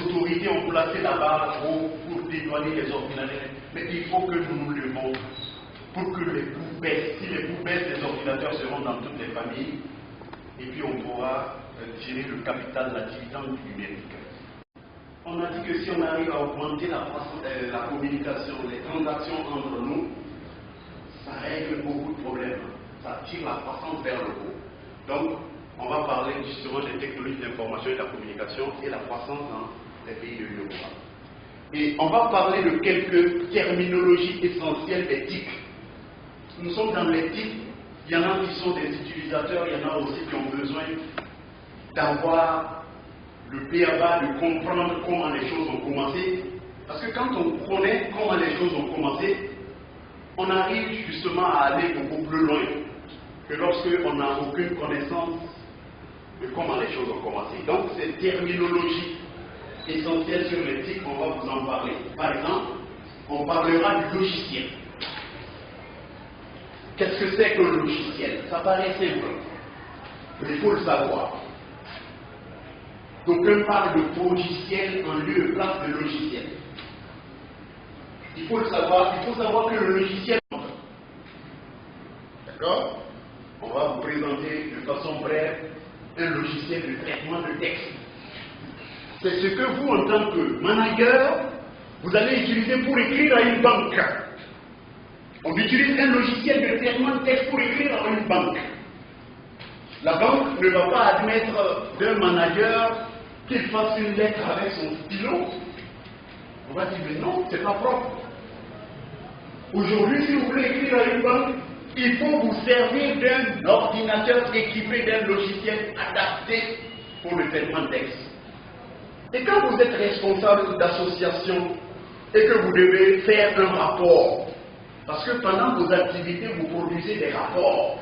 autorités ont placé la barre pour dédouaner les ordinateurs. Mais il faut que nous nous levons pour que les coûts baissent. Si les coûts baissent, les ordinateurs seront dans toutes les familles et puis on pourra tirer le capital, la dividende numérique. On a dit que si on arrive à augmenter la communication, les transactions entre nous, ça règle beaucoup de problèmes. Ça tire la croissance vers le haut. Donc, on va parler justement des technologies d'information et de la communication et la croissance dans les pays de l'Union européenne. Et on va parler de quelques terminologies essentielles éthiques. Nous sommes dans l'éthique, il y en a qui sont des utilisateurs, il y en a aussi qui ont besoin d'avoir le b.a.-ba, de comprendre comment les choses ont commencé. Parce que quand on connaît comment les choses ont commencé, on arrive justement à aller beaucoup plus loin que lorsque on n'a aucune connaissance de comment les choses ont commencé. Donc, ces terminologies essentielles sur l'éthique, on va vous en parler. Par exemple, on parlera du logiciel. Qu'est-ce que c'est que le logiciel? Ça paraît simple, mais il faut le savoir. D'aucuns parlent de logiciel en lieu et place de logiciel. Il faut le savoir, il faut savoir que le logiciel... D'accord? On va vous présenter de façon brève un logiciel de traitement de texte. C'est ce que vous, en tant que manager, vous allez utiliser pour écrire à une banque. On utilise un logiciel de traitement de texte pour écrire à une banque. La banque ne va pas admettre d'un manager qu'il fasse une lettre avec son stylo. On va dire, mais non, c'est pas propre. Aujourd'hui, si vous voulez écrire à une banque, il faut vous servir d'un ordinateur équipé d'un logiciel adapté pour le traitement de texte. Et quand vous êtes responsable d'association et que vous devez faire un rapport, parce que pendant vos activités, vous produisez des rapports.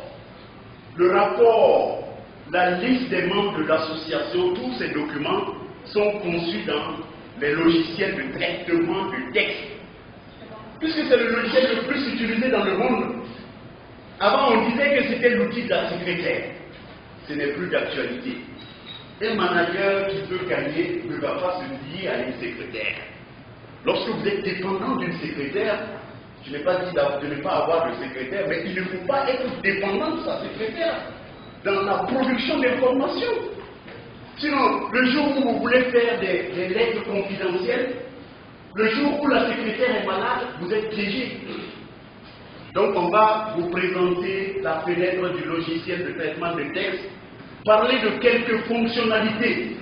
Le rapport, la liste des membres de l'association, tous ces documents sont conçus dans les logiciels de traitement de texte. Puisque c'est le logiciel le plus utilisé dans le monde. Avant, on disait que c'était l'outil de la secrétaire. Ce n'est plus d'actualité. Un manager qui veut gagner ne va pas se lier à une secrétaire. Lorsque vous êtes dépendant d'une secrétaire, je n'ai pas dit de ne pas avoir de secrétaire, mais il ne faut pas être dépendant de sa secrétaire dans la production d'informations. Sinon, le jour où vous voulez faire des lettres confidentielles, le jour où la secrétaire est malade, vous êtes piégé. Donc on va vous présenter la fenêtre du logiciel de traitement de texte, parler de quelques fonctionnalités,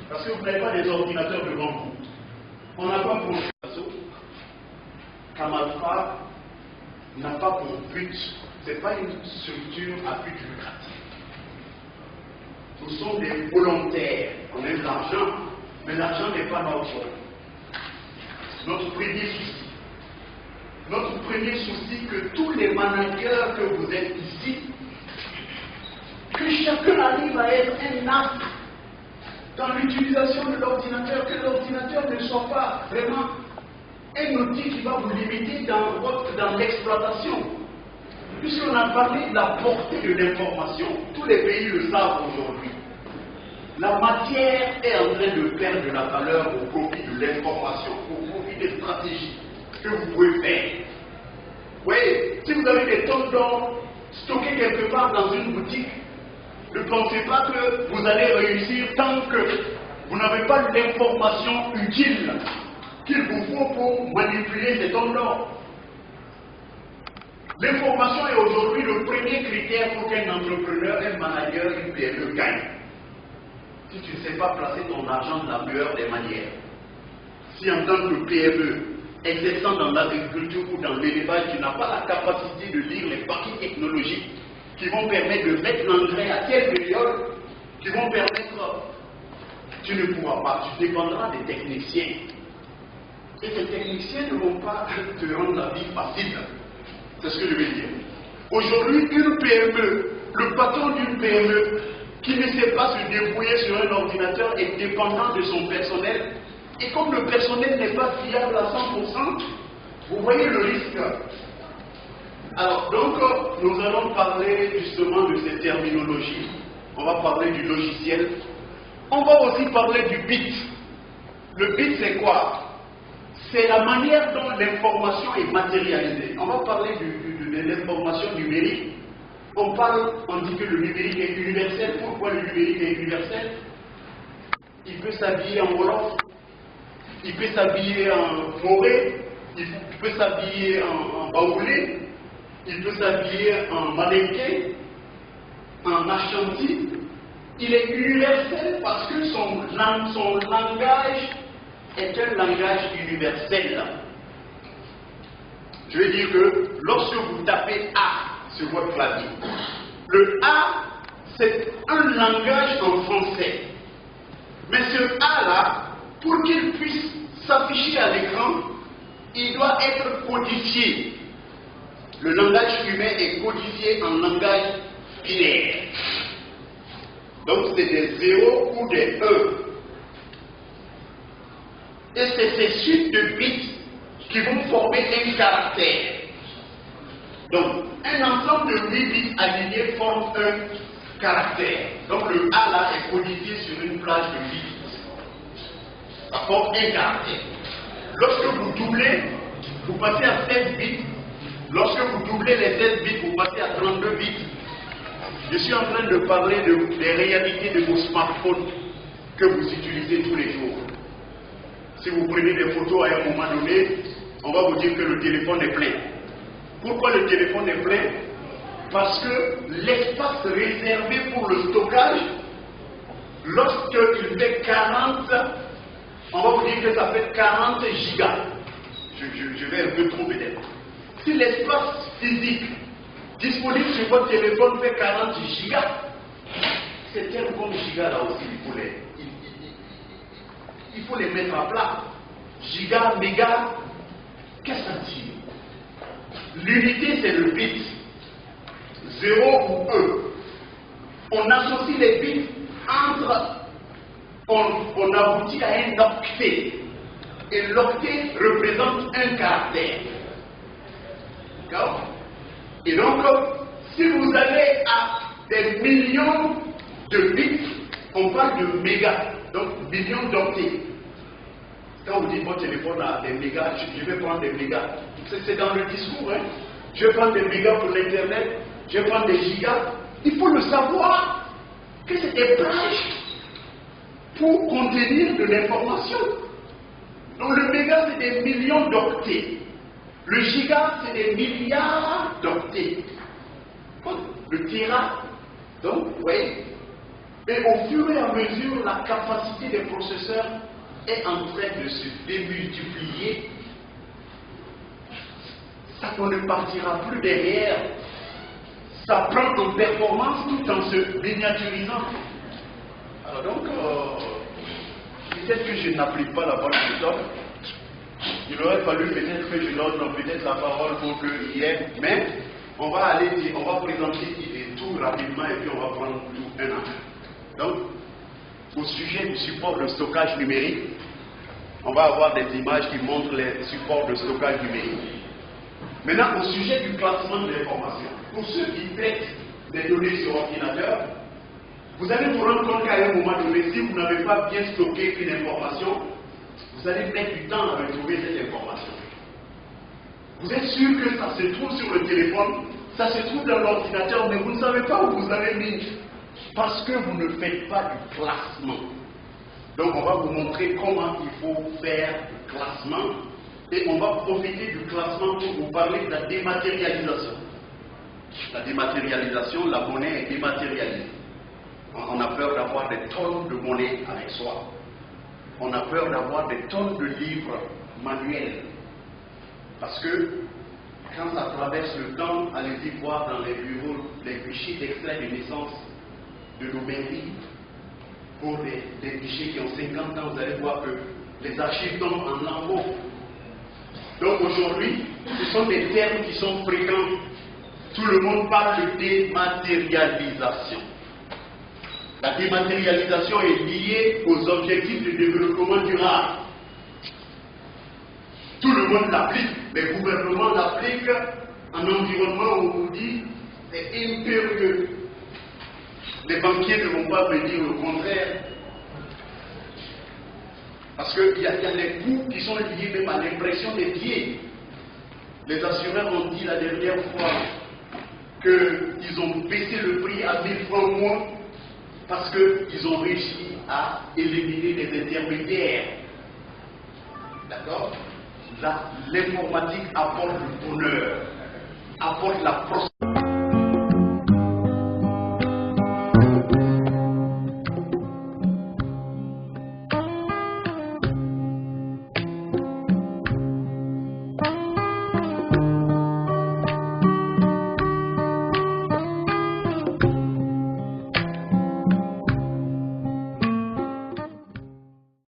parce que vous n'avez pas des ordinateurs devant vous. On n'a pas pour Camalfa n'a pas pour but, ce n'est pas une structure à but lucratif. Nous sommes des volontaires, on a de l'argent, mais l'argent n'est pas notre premier souci. Notre premier souci, que tous les managers que vous êtes ici, que chacun arrive à être un acte dans l'utilisation de l'ordinateur, que l'ordinateur ne soit pas vraiment un outil qui va vous limiter dans l'exploitation. Puisqu'on a parlé de la portée de l'information, tous les pays le savent aujourd'hui. La matière est en train de perdre de la valeur au profit de l'information, au profit des stratégies que vous pouvez faire. Oui, si vous avez des tonnes d'or stockées quelque part dans une boutique, ne pensez pas que vous allez réussir tant que vous n'avez pas l'information utile qu'il vous faut pour manipuler ces tonnes d'or. L'information est aujourd'hui le premier critère pour qu'un entrepreneur, un manager, une PME gagne. Si tu ne sais pas placer ton argent de la meilleure des manières, si en tant que PME, exerçant dans l'agriculture ou dans l'élevage, tu n'as pas la capacité de lire les paquets technologiques qui vont permettre de mettre l'engrais à telle période, qui vont permettre, tu ne pourras pas, tu dépendras des techniciens. Et ces techniciens ne vont pas te rendre la vie facile. C'est ce que je veux dire. Aujourd'hui, une PME, le patron d'une PME qui ne sait pas se débrouiller sur un ordinateur est dépendant de son personnel. Et comme le personnel n'est pas fiable à 100%, vous voyez le risque. Alors, donc, nous allons parler justement de ces terminologies. On va parler du logiciel. On va aussi parler du bit. Le bit, c'est quoi? C'est la manière dont l'information est matérialisée. On va parler de l'information numérique. On dit que le numérique est universel. Pourquoi le numérique est universel? Il peut s'habiller en Wolof, il peut s'habiller en Moré, il peut s'habiller en Baoulé, il peut s'habiller en Malinké, en Ashanti. Il est universel parce que son langage est un langage universel. Je veux dire que lorsque vous tapez A sur votre clavier, le A, c'est un langage en français. Mais ce A-là, pour qu'il puisse s'afficher à l'écran, il doit être codifié. Le langage humain est codifié en langage binaire. Donc c'est des 0 ou des 1. Et c'est ces suites de bits qui vont former un caractère. Donc un ensemble de 8 bits alignés forme un caractère. Donc le A là est codifié sur une plage de 8 bits. Ça forme un caractère. Lorsque vous doublez, vous passez à 16 bits. Lorsque vous doublez les 16 bits, vous passez à 32 bits. Je suis en train de parler des réalités de vos smartphones que vous utilisez tous les jours. Si vous prenez des photos à un moment donné, on va vous dire que le téléphone est plein. Pourquoi le téléphone est plein? Parce que l'espace réservé pour le stockage, lorsqu'il fait 40, on va vous dire que ça fait 40 gigas. Je vais un peu trop peut-être. Si l'espace physique disponible sur votre téléphone fait 40 gigas, ces termes comme gigas là aussi, il faut les mettre à plat. Giga, méga, qu'est-ce que ça dit? L'unité c'est le bit. 0 ou 1. On associe les bits entre... On aboutit à un octet. Et l'octet représente un caractère. D'accord? Et donc, si vous allez à des millions de bits, on parle de mégas, donc millions d'octets. Quand vous dites votre téléphone a des mégas, je vais prendre des mégas. C'est dans le discours, hein. Je vais prendre des mégas pour l'internet, je vais prendre des gigas. Il faut le savoir que c'est des plages pour contenir de l'information. Donc le méga, c'est des millions d'octets. Le giga, c'est des milliards d'octets. Le téra, donc, vous voyez. Et au fur et à mesure, la capacité des processeurs est en train de se démultiplier. Ça qu'on ne partira plus derrière. Ça prend en performance tout en se miniaturisant. Alors donc, peut-être que je n'applique pas la bonne méthode. Il aurait fallu peut-être que je donne peut-être la parole pour qu'il y ait, mais on va présenter tout rapidement et puis on va prendre tout un an. Donc, au sujet du support de stockage numérique, on va avoir des images qui montrent les supports de stockage numérique. Maintenant, au sujet du classement de l'information, pour ceux qui traitent des données sur ordinateur, vous allez vous rendre compte qu'à un moment donné, si vous n'avez pas bien stocké une information, vous allez mettre du temps à retrouver cette information. Vous êtes sûr que ça se trouve sur le téléphone, ça se trouve dans l'ordinateur, mais vous ne savez pas où vous avez mis. Parce que vous ne faites pas du classement. Donc on va vous montrer comment il faut faire du classement. Et on va profiter du classement pour vous parler de la dématérialisation. La dématérialisation, la monnaie est dématérialisée. On a peur d'avoir des tonnes de monnaie avec soi. On a peur d'avoir des tonnes de livres manuels. Parce que quand ça traverse le temps, allez-y voir dans les bureaux les fichiers d'extrait de naissance de nos mairies. Pour des fichiers qui ont 50 ans, vous allez voir que les archives tombent en lambeaux. Donc aujourd'hui, ce sont des termes qui sont fréquents. Tout le monde parle de dématérialisation. La dématérialisation est liée aux objectifs de développement durable. Tout le monde l'applique. Les gouvernements l'appliquent en environnement où on vous dit c'est impérieux. Les banquiers ne vont pas me dire le contraire. Parce qu'il y a les coûts qui sont liés même à l'impression des billets. Les assureurs ont dit la dernière fois qu'ils ont baissé le prix à 1000 francs moins parce qu'ils ont réussi à éliminer les intermédiaires. D'accord? L'informatique apporte le bonheur, apporte la prospérité.